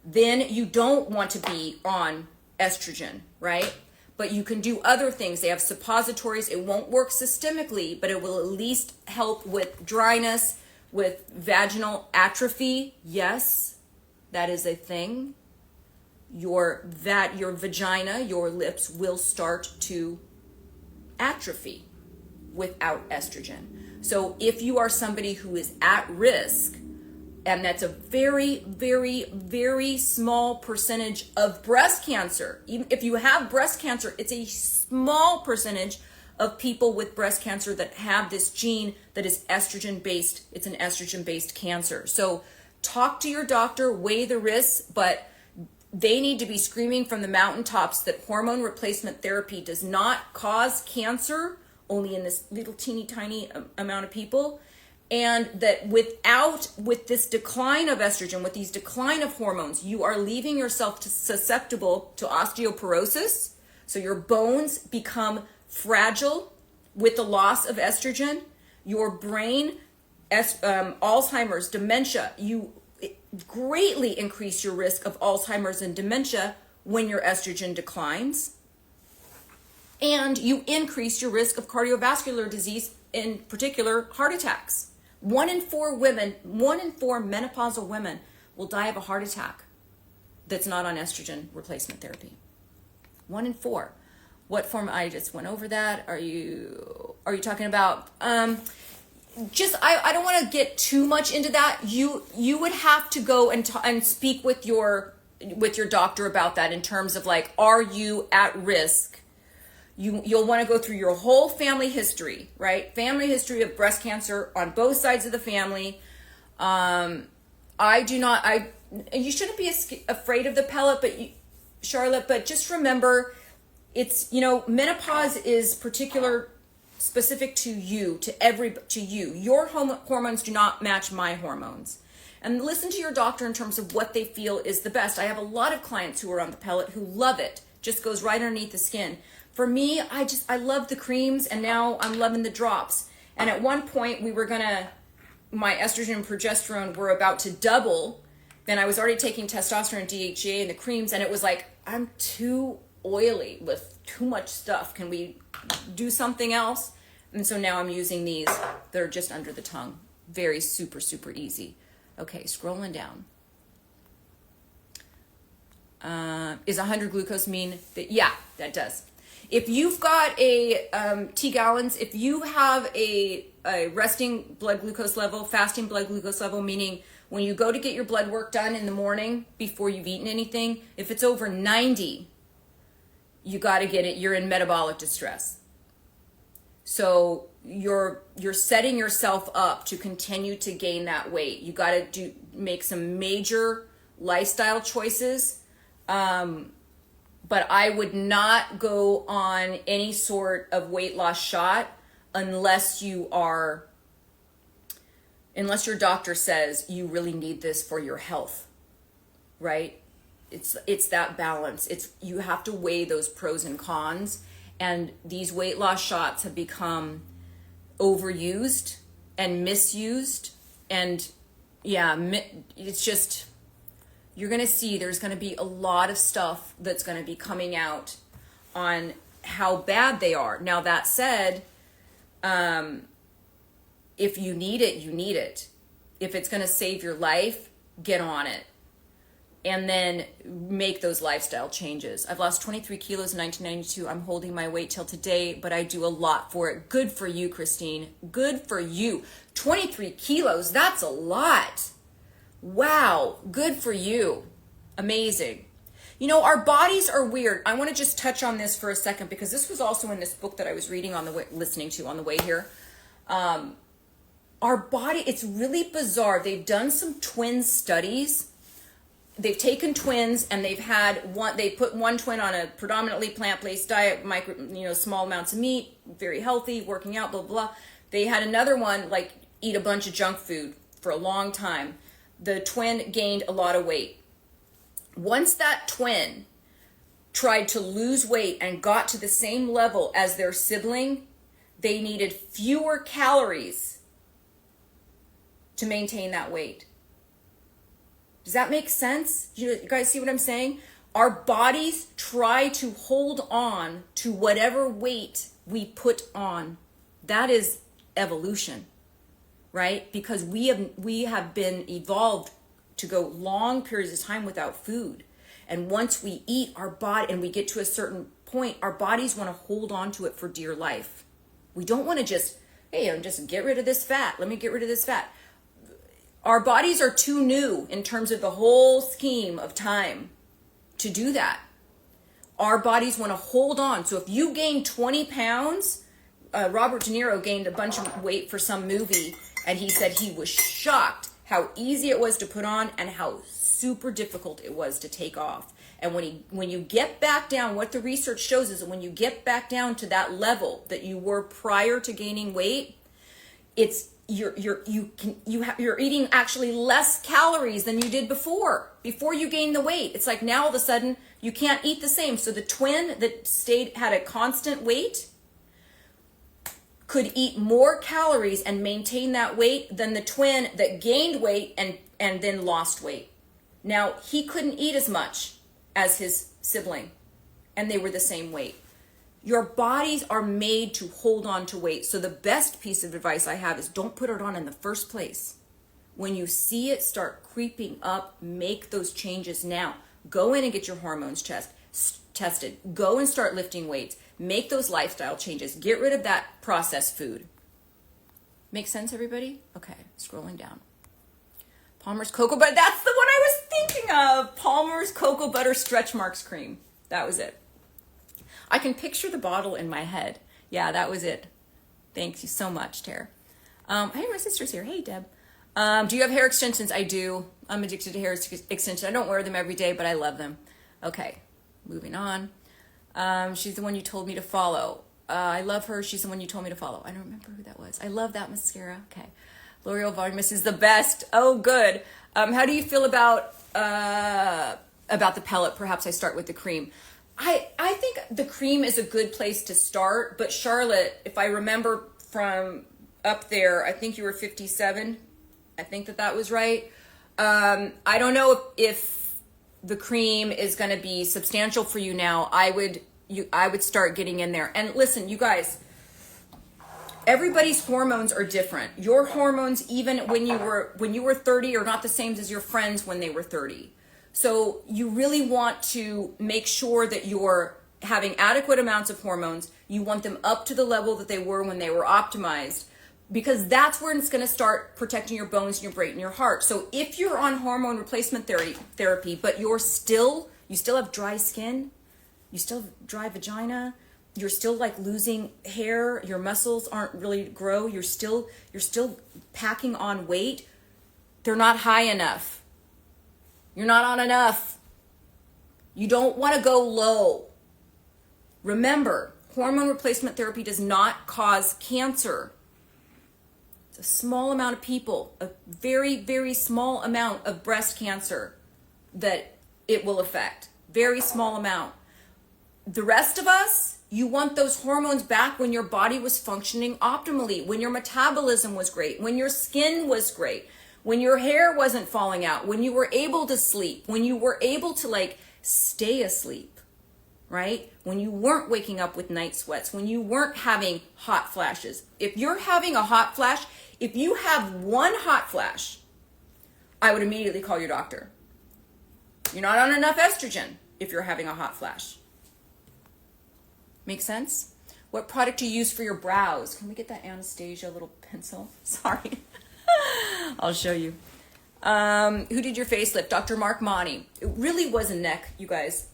then you don't want to be on estrogen, right? But you can do other things. They have suppositories. It won't work systemically, but it will at least help with dryness, with vaginal atrophy. Yes, that is a thing. Your vagina, your lips will start to atrophy without estrogen. So if you are somebody who is at risk, and that's a very, very, very small percentage of breast cancer. Even if you have breast cancer, it's a small percentage of people with breast cancer that have this gene that is estrogen-based. It's an estrogen-based cancer. So talk to your doctor, weigh the risks, but they need to be screaming from the mountaintops that hormone replacement therapy does not cause cancer, only in this little teeny tiny amount of people. And that with this decline of estrogen, with these decline of hormones, you are leaving yourself susceptible to osteoporosis. So your bones become fragile with the loss of estrogen. Your brain, Alzheimer's, dementia, you greatly increase your risk of Alzheimer's and dementia when your estrogen declines. And you increase your risk of cardiovascular disease, in particular heart attacks. 1 in 4 menopausal women will die of a heart attack that's not on estrogen replacement therapy. 1 in 4. What form? I just went over that. Are you talking about? I don't want to get too much into that. You would have to go and speak with your doctor about that in terms of like, are you at risk? You'll want to go through your whole family history, right? Family history of breast cancer on both sides of the family. You shouldn't be afraid of the pellet, Charlotte, but just remember, it's, menopause is specific to you, to you. Your hormones do not match my hormones. And listen to your doctor in terms of what they feel is the best. I have a lot of clients who are on the pellet who love it. Just goes right underneath the skin. For me, I love the creams, and now I'm loving the drops. And at one point, my estrogen and progesterone were about to double. Then I was already taking testosterone and DHEA and the creams, and it was like, I'm too oily with too much stuff. Can we do something else? And so now I'm using these. They're just under the tongue. Very super, super easy. Okay, scrolling down. Is 100 glucose mean that? Yeah, that does. If you've got a T gallons, if you have a resting blood glucose level, fasting blood glucose level, meaning when you go to get your blood work done in the morning before you've eaten anything, if it's over 90, you got to get it. You're in metabolic distress. So you're setting yourself up to continue to gain that weight. You got to make some major lifestyle choices. But I would not go on any sort of weight loss shot unless your doctor says you really need this for your health, right? It's that balance. You have to weigh those pros and cons, and these weight loss shots have become overused and misused, and it's just, you're going to see there's going to be a lot of stuff that's going to be coming out on how bad they are. Now, that said, if you need it, you need it. If it's going to save your life, get on it. And then make those lifestyle changes. I've lost 23 kilos in 1992. I'm holding my weight till today, but I do a lot for it. Good for you, Christine. Good for you. 23 kilos, that's a lot. Wow, good for you. Amazing. You know, our bodies are weird. I want to just touch on this for a second because this was also in this book that I was reading listening to on the way here. Our body, it's really bizarre. They've done some twin studies. They've taken twins and they put one twin on a predominantly plant-based diet, small amounts of meat, very healthy, working out, blah, blah, blah. They had another one, eat a bunch of junk food for a long time. The twin gained a lot of weight. Once that twin tried to lose weight and got to the same level as their sibling, they needed fewer calories to maintain that weight. Does that make sense? You guys see what I'm saying? Our bodies try to hold on to whatever weight we put on. That is evolution, right? Because we have been evolved to go long periods of time without food. And once we eat our body and we get to a certain point, our bodies want to hold on to it for dear life. We don't want to just get rid of this fat. Let me get rid of this fat. Our bodies are too new in terms of the whole scheme of time to do that. Our bodies want to hold on. So if you gain 20 pounds, Robert De Niro gained a bunch of weight for some movie, and he said he was shocked how easy it was to put on and how super difficult it was to take off. And when you get back down, what the research shows is that when you get back down to that level that you were prior to gaining weight, you're eating actually less calories than you did before you gained the weight. It's like now all of a sudden you can't eat the same. So the twin that had a constant weight could eat more calories and maintain that weight than the twin that gained weight and then lost weight. Now he couldn't eat as much as his sibling, and they were the same weight. Your bodies are made to hold on to weight. So the best piece of advice I have is don't put it on in the first place. When you see it start creeping up, make those changes now. Go in and get your hormones tested. Go and start lifting weights. Make those lifestyle changes. Get rid of that processed food. Make sense, everybody? Okay, scrolling down. Palmer's Cocoa Butter. That's the one I was thinking of. Palmer's Cocoa Butter Stretch Marks Cream. That was it. I can picture the bottle in my head. Yeah, that was it. Thank you so much, Tara. Hey, my sister's here. Hey, Deb. Do you have hair extensions? I do. I'm addicted to hair extensions. I don't wear them every day, but I love them. Okay, moving on. She's the one you told me to follow. I love her. She's the one you told me to follow. I don't remember who that was. I love that mascara. Okay. L'Oreal Voluminous is the best. Oh, good. How do you feel about the pellet? Perhaps I start with the cream. I think the cream is a good place to start, but Charlotte, if I remember from up there, I think you were 57. I think that was right. I don't know if the cream is going to be substantial for you now. I would start getting in there. And listen, you guys, everybody's hormones are different. Your hormones, even when you were 30, are not the same as your friends when they were 30. So you really want to make sure that you're having adequate amounts of hormones. You want them up to the level that they were when they were optimized, because that's where it's going to start protecting your bones and your brain and your heart. So if you're on hormone replacement therapy, but you still have dry skin, You still have dry vagina. You're still like losing hair. Your muscles aren't really grow. You're still packing on weight. They're not high enough. You're not on enough. You don't want to go low. Remember, hormone replacement therapy does not cause cancer. It's a small amount of people, a very, very small amount of breast cancer that it will affect. Very small amount. The rest of us, you want those hormones back when your body was functioning optimally, when your metabolism was great, when your skin was great, when your hair wasn't falling out, when you were able to sleep, when you were able to like stay asleep, right? When you weren't waking up with night sweats, when you weren't having hot flashes. If you're having a hot flash, if you have one hot flash, I would immediately call your doctor. You're not on enough estrogen if you're having a hot flash. Make sense? What product do you use for your brows? Can we get that Anastasia little pencil? Sorry. I'll show you. Who did your facelift? Dr. Mark Monty. It really was a neck, you guys.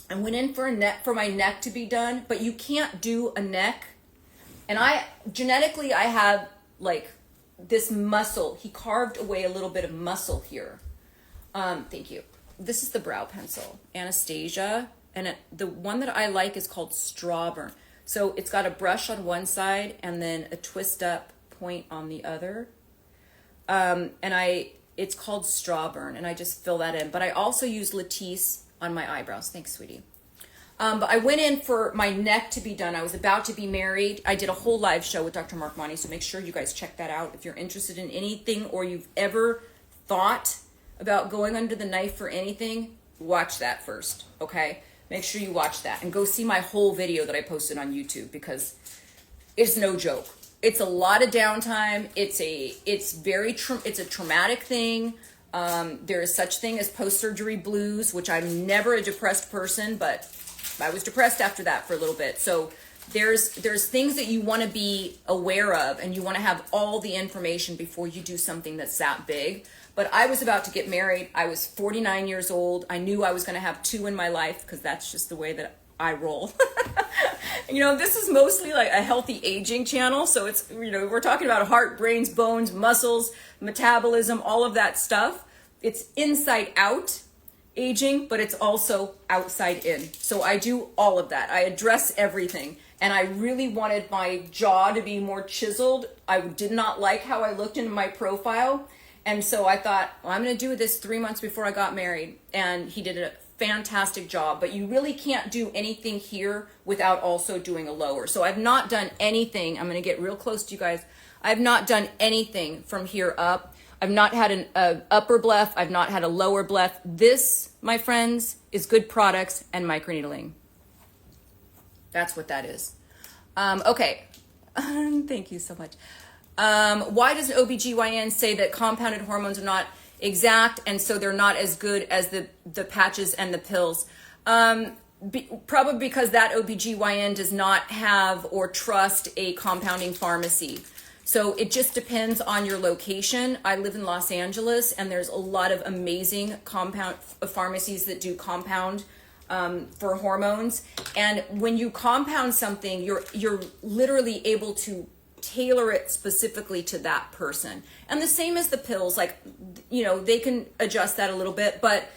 I went in for my neck to be done, but you can't do a neck. And genetically, I have like this muscle. He carved away a little bit of muscle here. Thank you. This is the brow pencil, Anastasia. And the one that I like is called Strawburn. So it's got a brush on one side and then a twist up point on the other. It's called Strawburn, and I just fill that in. But I also use Latisse on my eyebrows. Thanks, sweetie. But I went in for my neck to be done. I was about to be married. I did a whole live show with Dr. Mark Monty, so make sure you guys check that out. If you're interested in anything or you've ever thought about going under the knife for anything, watch that first, okay? Make sure you watch that and go see my whole video that I posted on YouTube because it's no joke. It's a lot of downtime. It's a traumatic thing. There is such thing as post-surgery blues, which I'm never a depressed person, but I was depressed after that for a little bit. So there's things that you want to be aware of, and you want to have all the information before you do something that's that big. But I was about to get married. I was 49 years old. I knew I was going to have two in my life because that's just the way that I roll. This is mostly like a healthy aging channel. So it's, we're talking about heart, brains, bones, muscles, metabolism, all of that stuff. It's inside out aging, but it's also outside in. So I do all of that. I address everything. And I really wanted my jaw to be more chiseled. I did not like how I looked in my profile. And so I thought, well, I'm going to do this 3 months before I got married. And he did a fantastic job. But you really can't do anything here without also doing a lower. So I've not done anything. I'm going to get real close to you guys. I've not done anything from here up. I've not had an upper bleph. I've not had a lower bleph. This, my friends, is good products and microneedling. That's what that is. Okay. Thank you so much. Why does an OBGYN say that compounded hormones are not exact and so they're not as good as the patches and the pills? Probably because that OBGYN does not have or trust a compounding pharmacy. So it just depends on your location. I live in Los Angeles, and there's a lot of amazing compound pharmacies that do compound for hormones. And when you compound something, you're literally able to tailor it specifically to that person. And the same as the pills, like, they can adjust that a little bit, but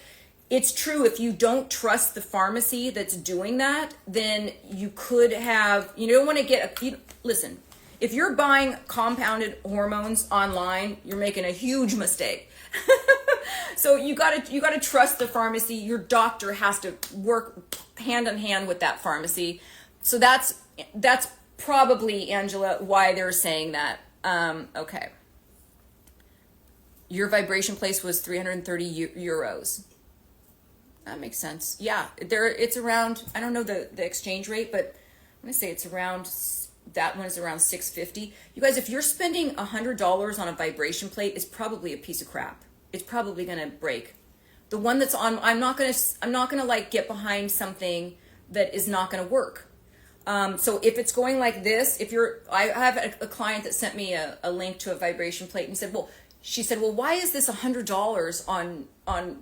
it's true, if you don't trust the pharmacy that's doing that, then you could have, you don't want to listen, if you're buying compounded hormones online, you're making a huge mistake. So you gotta trust the pharmacy. Your doctor has to work hand in hand with that pharmacy. So that's probably, Angela, why they're saying that. Okay. Your vibration place was 330 euros. That makes sense. Yeah, it's around, I don't know the exchange rate, but I'm gonna say it's around, that one is around $650. You guys, if you're spending $100 on a vibration plate, it's probably a piece of crap. It's probably gonna break. The one that's on, I'm not gonna like get behind something that is not gonna work. So if it's going like this, I have a client that sent me a link to a vibration plate and she said, why is this $100 on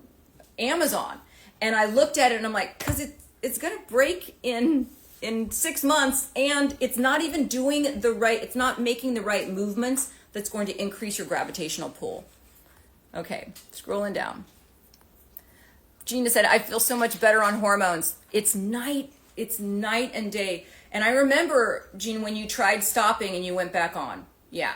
Amazon? And I looked at it and I'm like, because break in 6 months, and it's not even it's not making the right movements that's going to increase your gravitational pull. Okay, scrolling down. Gina said, I feel so much better on hormones. It's night and day. And I remember, Gina, when you tried stopping and you went back on. Yeah.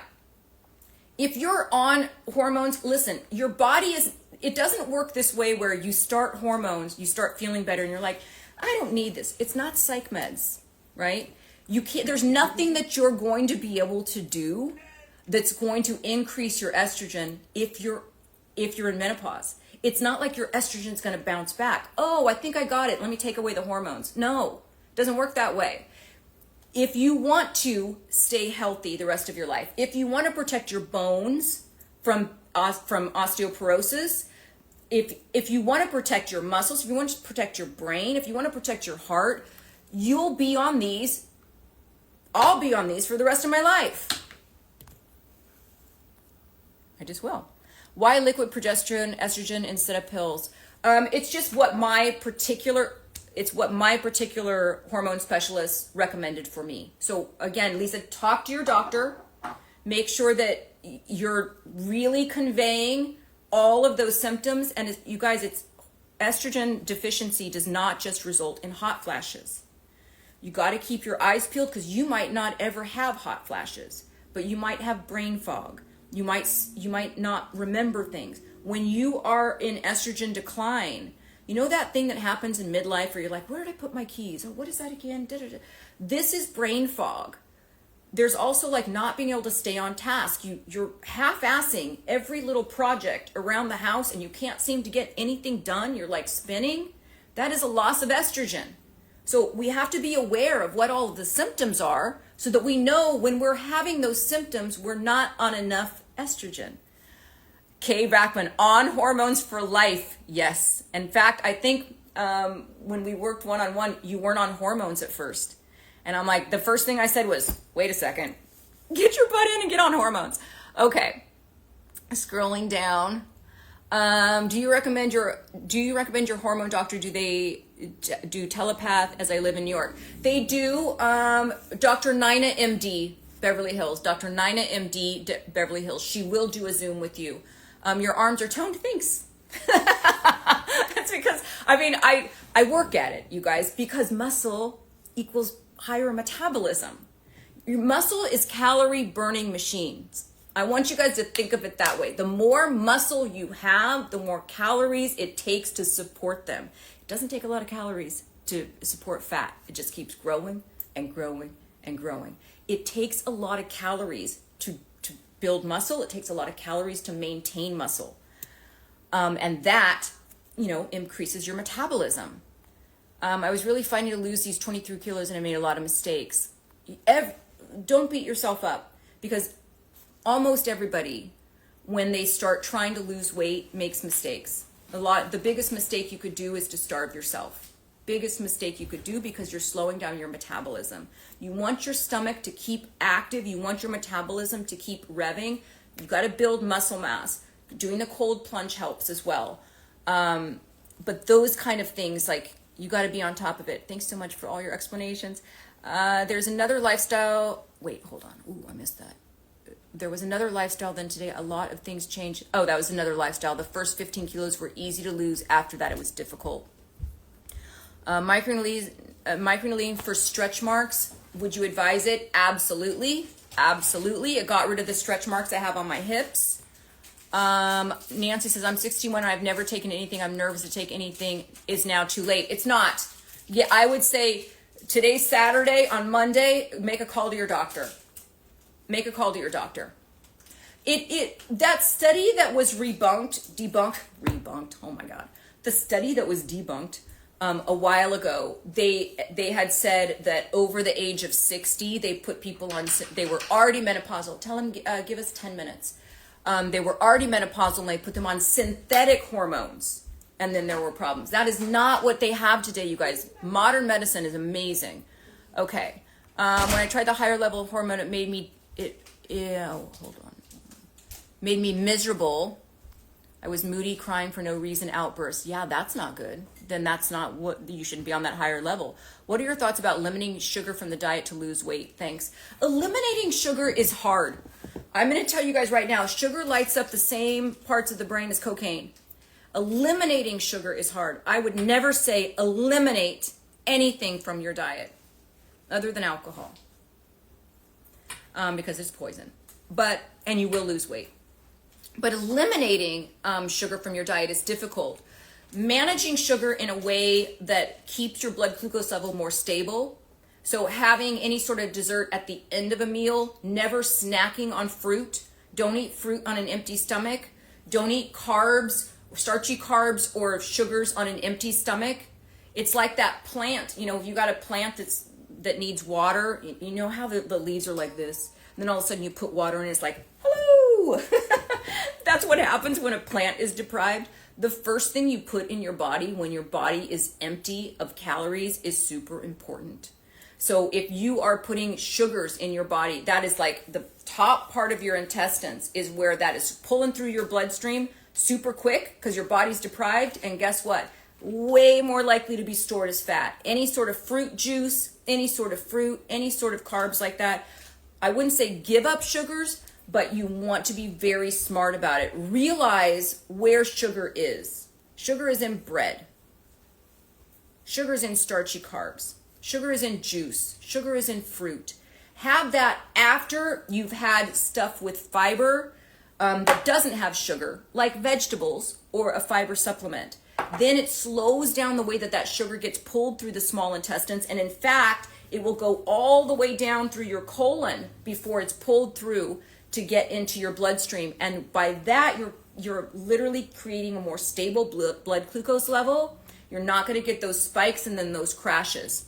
If you're on hormones, listen, your body it doesn't work this way where you start hormones, you start feeling better, and you're like, I don't need this. It's not psych meds, right? There's nothing that you're going to be able to do that's going to increase your estrogen if you're in menopause. It's not like your estrogen's going to bounce back. Oh, I think I got it. Let me take away the hormones. No, it doesn't work that way. If you want to stay healthy the rest of your life, if you want to protect your bones from osteoporosis, if you want to protect your muscles, if you want to protect your brain, if you want to protect your heart, you'll be on these. I'll be on these for the rest of my life. I just will. Why liquid progesterone, estrogen instead of pills? It's just what my particular hormone specialist recommended for me. So again, Lisa, talk to your doctor. Make sure that you're really conveying all of those symptoms. And you guys, it's estrogen deficiency does not just result in hot flashes. You got to keep your eyes peeled because you might not ever have hot flashes, but you might have brain fog. You might not remember things. When you are in estrogen decline, you know that thing that happens in midlife where you're like, where did I put my keys? Oh, what is that again? This is brain fog. There's also like not being able to stay on task. You're half-assing every little project around the house and you can't seem to get anything done. You're like spinning. That is a loss of estrogen. So we have to be aware of what all of the symptoms are so that we know when we're having those symptoms, we're not on enough estrogen. Kay Rackman, on hormones for life. Yes. In fact, I think when we worked one-on-one, you weren't on hormones at first. And I'm like, the first thing I said was, wait a second, get your butt in and get on hormones. Okay. Scrolling down. Do you recommend your hormone doctor? Do they do telepath as I live in New York? They do. Dr. Nina MD, Beverly Hills. Dr. Nina MD, Beverly Hills. She will do a Zoom with you. Your arms are toned. Thanks. That's because, I work at it, you guys, because muscle equals higher metabolism. Your muscle is calorie burning machines. I want you guys to think of it that way. The more muscle you have, the more calories it takes to support them. It doesn't take a lot of calories to support fat. It just keeps growing and growing and growing. It takes a lot of calories to build muscle. It takes a lot of calories to maintain muscle. And that, increases your metabolism. I was really fighting to lose these 23 kilos and I made a lot of mistakes. Don't beat yourself up because almost everybody, when they start trying to lose weight, makes mistakes. The biggest mistake you could do is to starve yourself. Biggest mistake you could do because you're slowing down your metabolism. You want your stomach to keep active. You want your metabolism to keep revving. You've got to build muscle mass. Doing the cold plunge helps as well. But those kind of things, like, you got to be on top of it. Thanks so much for all your explanations. There's another lifestyle. Wait, hold on. Ooh, I missed that. There was another lifestyle then today. A lot of things changed. Oh, that was another lifestyle. The first 15 kilos were easy to lose. After that, it was difficult. Microneedling for stretch marks. Would you advise it? Absolutely. Absolutely. It got rid of the stretch marks I have on my hips. Nancy says, I'm 61 and I've never taken anything. I'm nervous to take anything. Is now too late. It's not. Yeah, I would say today's Saturday. On Monday, make a call to your doctor. Make a call to your doctor. That study that was debunked. Oh my God. The study that was debunked a while ago, they had said that over the age of 60, they put people on, they were already menopausal. Tell them, give us 10 minutes. They were already menopausal and they put them on synthetic hormones. And then there were problems. That is not what they have today, you guys. Modern medicine is amazing. Okay. When I tried the higher level of hormone, it made me, made me miserable. I was moody, crying for no reason, outbursts. Yeah, that's not good. Then that's not what, you shouldn't be on that higher level. What are your thoughts about eliminating sugar from the diet to lose weight? Thanks. Eliminating sugar is hard. I'm going to tell you guys right now, sugar lights up the same parts of the brain as cocaine. Eliminating sugar is hard. I would never say eliminate anything from your diet other than alcohol, because it's poison. And you will lose weight. But eliminating sugar from your diet is difficult. Managing sugar in a way that keeps your blood glucose level more stable. So having any sort of dessert at the end of a meal, never snacking on fruit. Don't eat fruit on an empty stomach. Don't eat carbs, starchy carbs or sugars on an empty stomach. It's like that plant, if you got a plant that needs water, you know how the leaves are like this. And then all of a sudden you put water in, it's like, hello. That's what happens when a plant is deprived. The first thing you put in your body when your body is empty of calories is super important. So if you are putting sugars in your body, that is like the top part of your intestines is where that is pulling through your bloodstream super quick because your body's deprived. And guess what? Way more likely to be stored as fat. Any sort of fruit juice, any sort of fruit, any sort of carbs like that. I wouldn't say give up sugars, but you want to be very smart about it. Realize where sugar is. Sugar is in bread. Sugar is in starchy carbs. Sugar is in juice. Sugar is in fruit. Have that after you've had stuff with fiber that doesn't have sugar, like vegetables or a fiber supplement. Then it slows down the way that sugar gets pulled through the small intestines. And in fact, it will go all the way down through your colon before it's pulled through to get into your bloodstream. And by that, you're literally creating a more stable blood glucose level. You're not going to get those spikes and then those crashes.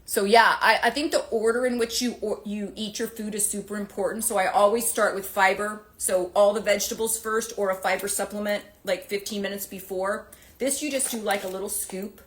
So yeah, I think the order in which you eat your food is super important. So I always start with fiber. So all the vegetables first, or a fiber supplement like 15 minutes before. This you just do like a little scoop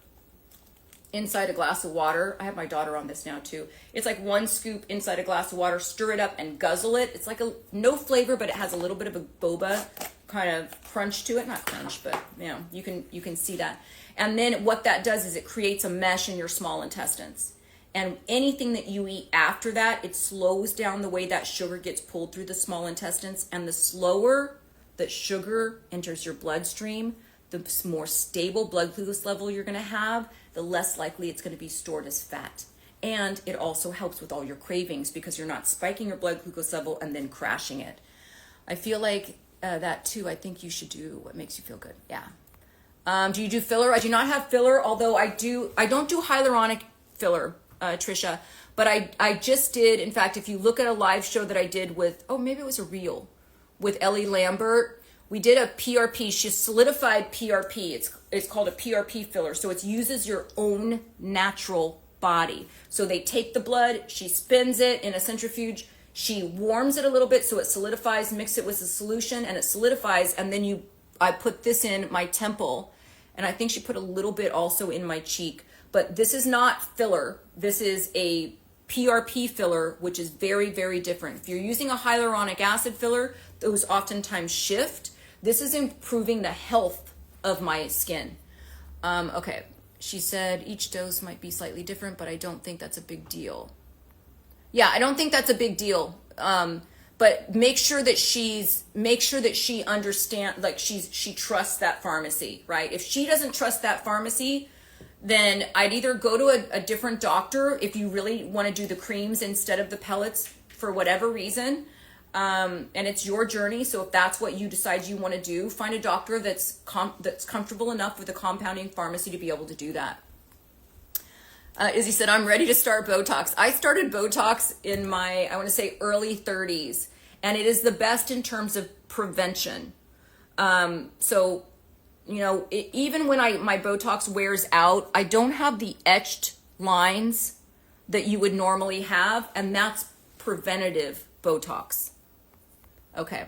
inside a glass of water. I have my daughter on this now too. It's like one scoop inside a glass of water, stir it up and guzzle it. It's like no flavor, but it has a little bit of a boba kind of crunch to it. Not crunch, but you can see that. And then what that does is it creates a mesh in your small intestines. And anything that you eat after that, it slows down the way that sugar gets pulled through the small intestines. And the slower that sugar enters your bloodstream, the more stable blood glucose level you're going to have, the less likely it's going to be stored as fat. And it also helps with all your cravings because you're not spiking your blood glucose level and then crashing it. I feel like that too. I think you should do what makes you feel good. Yeah. Do you do filler? I do not have filler, although I don't do hyaluronic filler, Trisha, but I just did. In fact, if you look at a live show that I did with, maybe it was a reel with Ellie Lambert, we did a PRP. She solidified PRP. It's called a PRP filler. So it uses your own natural body. So they take the blood, she spins it in a centrifuge, she warms it a little bit so it solidifies, mix it with the solution and it solidifies. And then I put this in my temple, and I think she put a little bit also in my cheek. But this is not filler. This is a PRP filler, which is very, very different. If you're using a hyaluronic acid filler, those oftentimes shift. This is improving the health of my skin. Okay, she said each dose might be slightly different, but I don't think that's a big deal. Yeah, I don't think that's a big deal. But make sure that she understands, like she trusts that pharmacy, right? If she doesn't trust that pharmacy, then I'd either go to a different doctor if you really want to do the creams instead of the pellets for whatever reason. And it's your journey. So if that's what you decide you want to do, find a doctor that's comfortable enough with a compounding pharmacy to be able to do that. Izzy said, I'm ready to start Botox. I started Botox in my, I want to say early 30s, and it is the best in terms of prevention. So even when my Botox wears out, I don't have the etched lines that you would normally have, and that's preventative Botox. Okay,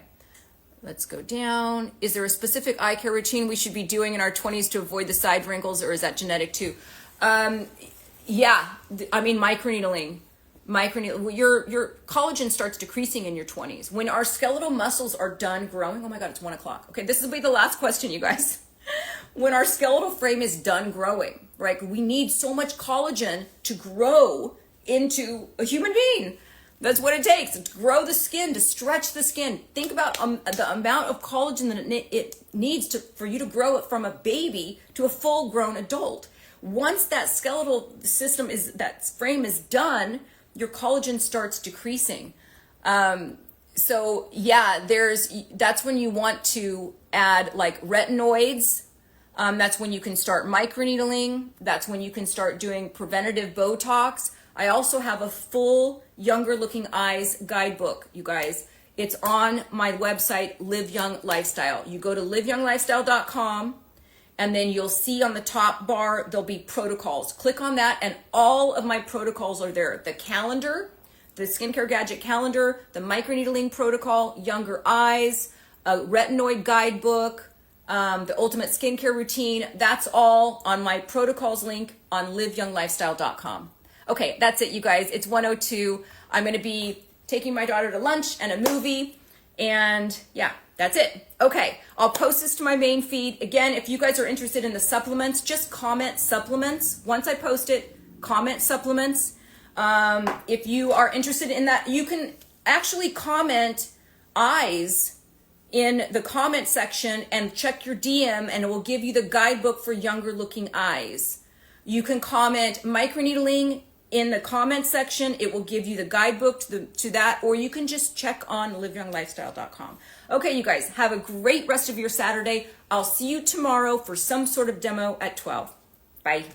let's go down. Is there a specific eye care routine we should be doing in our 20s to avoid the side wrinkles, or is that genetic too? Yeah, I mean, microneedling. microneedling. Your collagen starts decreasing in your 20s. When our skeletal muscles are done growing, oh my God, it's 1 o'clock. Okay, this will be the last question, you guys. When our skeletal frame is done growing, right? We need so much collagen to grow into a human being. That's what it takes to grow the skin, to stretch the skin. Think about the amount of collagen that it needs for you to grow it from a baby to a full-grown adult. Once that skeletal system that frame is done, your collagen starts decreasing. So yeah, that's when you want to add like retinoids. That's when you can start microneedling. That's when you can start doing preventative Botox. I also have a full Younger Looking Eyes guidebook, you guys. It's on my website, Live Young Lifestyle. You go to liveyounglifestyle.com, and then you'll see on the top bar, there'll be protocols. Click on that, and all of my protocols are there. The calendar, the skincare gadget calendar, the microneedling protocol, Younger Eyes, a retinoid guidebook, the ultimate skincare routine. That's all on my protocols link on liveyounglifestyle.com. Okay, that's it, you guys. It's 1:02. I'm going to be taking my daughter to lunch and a movie. And yeah, that's it. Okay, I'll post this to my main feed. Again, if you guys are interested in the supplements, just comment supplements. Once I post it, comment supplements. If you are interested in that, you can actually comment eyes in the comment section and check your DM, and it will give you the guidebook for Younger Looking Eyes. You can comment microneedling in the comment section. It will give you the guidebook to that, or you can just check on liveyounglifestyle.com. Okay, you guys, have a great rest of your Saturday. I'll see you tomorrow for some sort of demo at 12. Bye.